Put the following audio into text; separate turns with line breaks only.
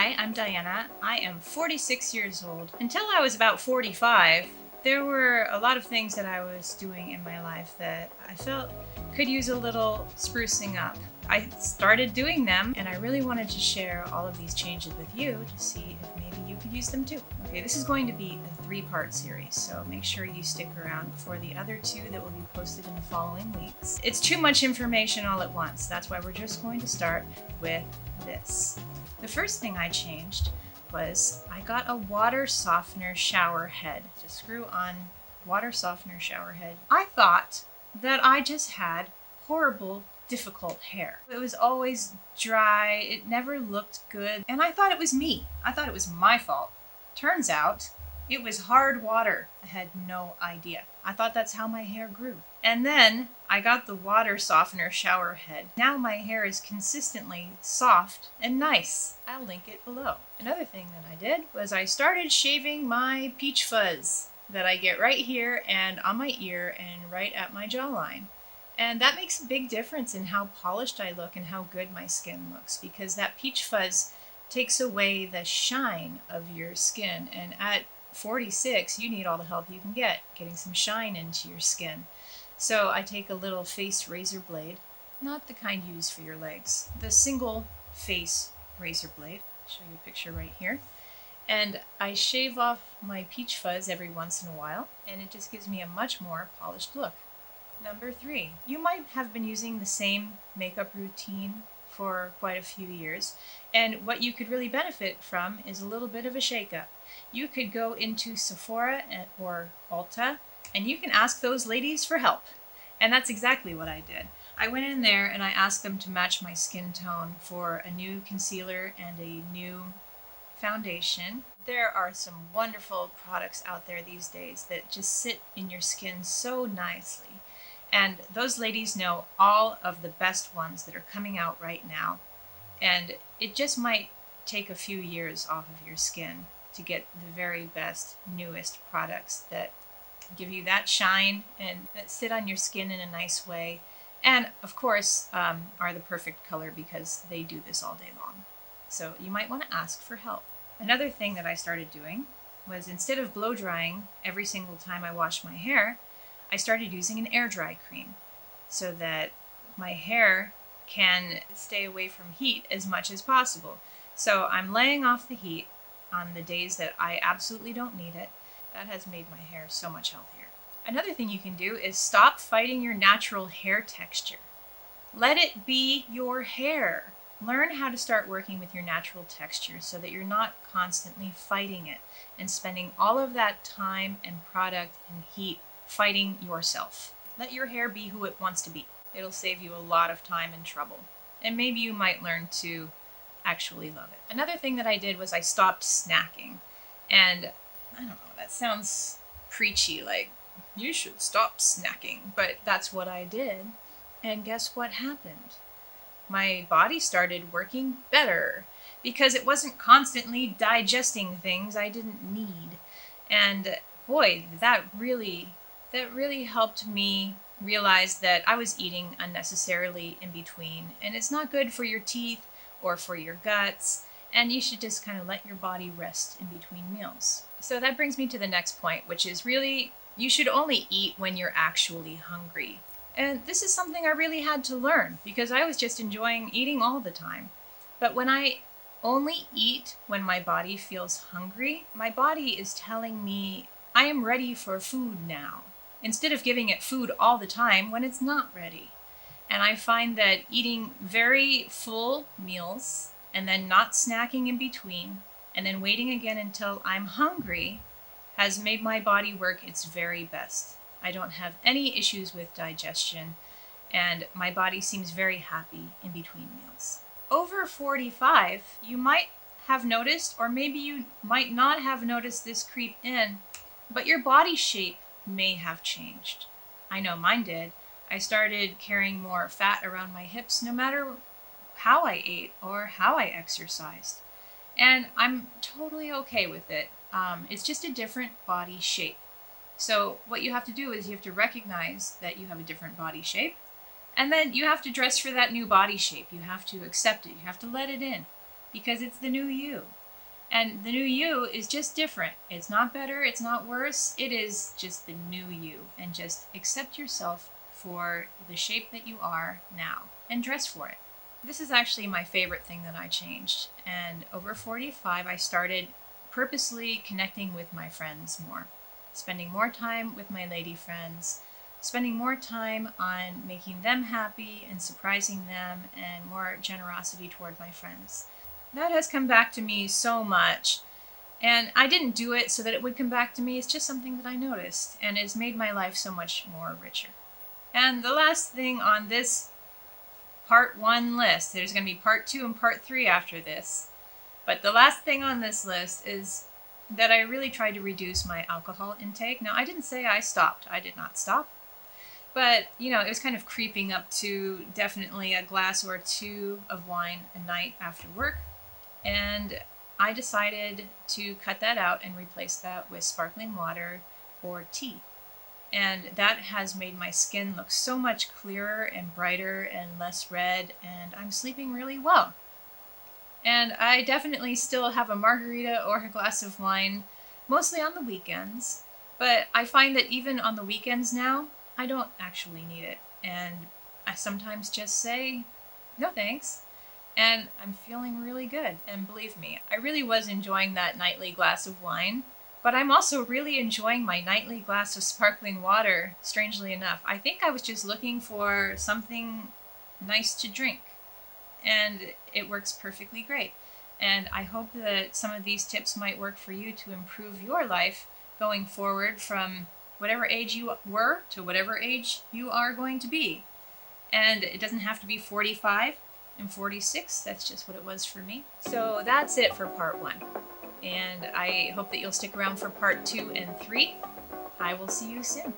Hi, I'm Diana. I am 46 years old. Until I was about 45, there were a lot of things that I was doing in my life that I felt could use a little sprucing up. I started doing them, and I really wanted to share all of these changes with you to see if maybe you could use them too. Okay, this is going to be a 3-part series, so make sure you stick around for the other 2 that will be posted in the following weeks. It's too much information all at once. That's why we're just going to start with this. The first thing I changed was I got a water softener shower head. To screw on water softener shower head. I thought that I just had horrible, difficult hair. It was always dry, it never looked good, and I thought it was me. I thought it was my fault. Turns out, it was hard water. I had no idea. I thought that's how my hair grew. And then I got the water softener shower head. Now my hair is consistently soft and nice. I'll link it below. Another thing that I did was I started shaving my peach fuzz that I get right here and on my ear and right at my jawline. And that makes a big difference in how polished I look and how good my skin looks, because that peach fuzz takes away the shine of your skin. And at 46, you need all the help you can get getting some shine into your skin. So I take a little face razor blade, not the kind used for your legs, the single face razor blade. I'll show you a picture right here. And I shave off my peach fuzz every once in a while, and it just gives me a much more polished look. Number 3, you might have been using the same makeup routine for quite a few years, and what you could really benefit from is a little bit of a shake-up. You could go into Sephora or Ulta, and you can ask those ladies for help. And that's exactly what I did. I went in there and I asked them to match my skin tone for a new concealer and a new foundation. There are some wonderful products out there these days that just sit in your skin so nicely. And those ladies know all of the best ones that are coming out right now. And it just might take a few years off of your skin to get the very best, newest products that give you that shine and that sit on your skin in a nice way. And of course, are the perfect color because they do this all day long. So you might want to ask for help. Another thing that I started doing was, instead of blow drying every single time I wash my hair, I started using an air dry cream so that my hair can stay away from heat as much as possible. So I'm laying off the heat on the days that I absolutely don't need it. That has made my hair so much healthier. Another thing you can do is stop fighting your natural hair texture. Let it be your hair. Learn how to start working with your natural texture so that you're not constantly fighting it and spending all of that time and product and heat fighting yourself. Let your hair be who it wants to be. It'll save you a lot of time and trouble. And maybe you might learn to actually love it. Another thing that I did was I stopped snacking. And I don't know, that sounds preachy, like you should stop snacking, but that's what I did. And guess what happened? My body started working better because it wasn't constantly digesting things I didn't need. And boy, that really helped me realize that I was eating unnecessarily in between. And it's not good for your teeth or for your guts. And you should just kind of let your body rest in between meals. So that brings me to the next point, which is really, you should only eat when you're actually hungry. And this is something I really had to learn because I was just enjoying eating all the time. But when I only eat when my body feels hungry, my body is telling me I am ready for food now, instead of giving it food all the time when it's not ready. And I find that eating very full meals and then not snacking in between and then waiting again until I'm hungry has made my body work its very best. I don't have any issues with digestion, and my body seems very happy in between meals. Over 45, you might have noticed, or maybe you might not have noticed this creep in, but your body shape may have changed. I know mine did. I started carrying more fat around my hips no matter how I ate or how I exercised. And I'm totally okay with it. It's just a different body shape. So what you have to do is you have to recognize that you have a different body shape, and then you have to dress for that new body shape. You have to accept it. You have to let it in. because it's the new you. And the new you is just different. It's not better, it's not worse, it is just the new you. And just accept yourself for the shape that you are now and dress for it. This is actually my favorite thing that I changed. And over 45, I started purposely connecting with my friends more, spending more time with my lady friends, spending more time on making them happy and surprising them, and more generosity toward my friends. That has come back to me so much. And I didn't do it so that it would come back to me. It's just something that I noticed, and it's made my life so much more richer. And the last thing on this part 1 list, there's going to be part 2 and part 3 after this, but the last thing on this list is that I really tried to reduce my alcohol intake. Now, I didn't say I stopped. I did not stop. But, it was kind of creeping up to definitely a glass or 2 of wine a night after work. And I decided to cut that out and replace that with sparkling water or tea. And that has made my skin look so much clearer and brighter and less red, and I'm sleeping really well. And I definitely still have a margarita or a glass of wine, mostly on the weekends. But I find that even on the weekends now, I don't actually need it. And I sometimes just say, no thanks. And I'm feeling really good. And believe me, I really was enjoying that nightly glass of wine. But I'm also really enjoying my nightly glass of sparkling water, strangely enough. I think I was just looking for something nice to drink. And it works perfectly great. And I hope that some of these tips might work for you to improve your life going forward from whatever age you were to whatever age you are going to be. And it doesn't have to be 45 and 46. That's just what it was for me. So that's it for part 1. And I hope that you'll stick around for part 2 and 3. I will see you soon.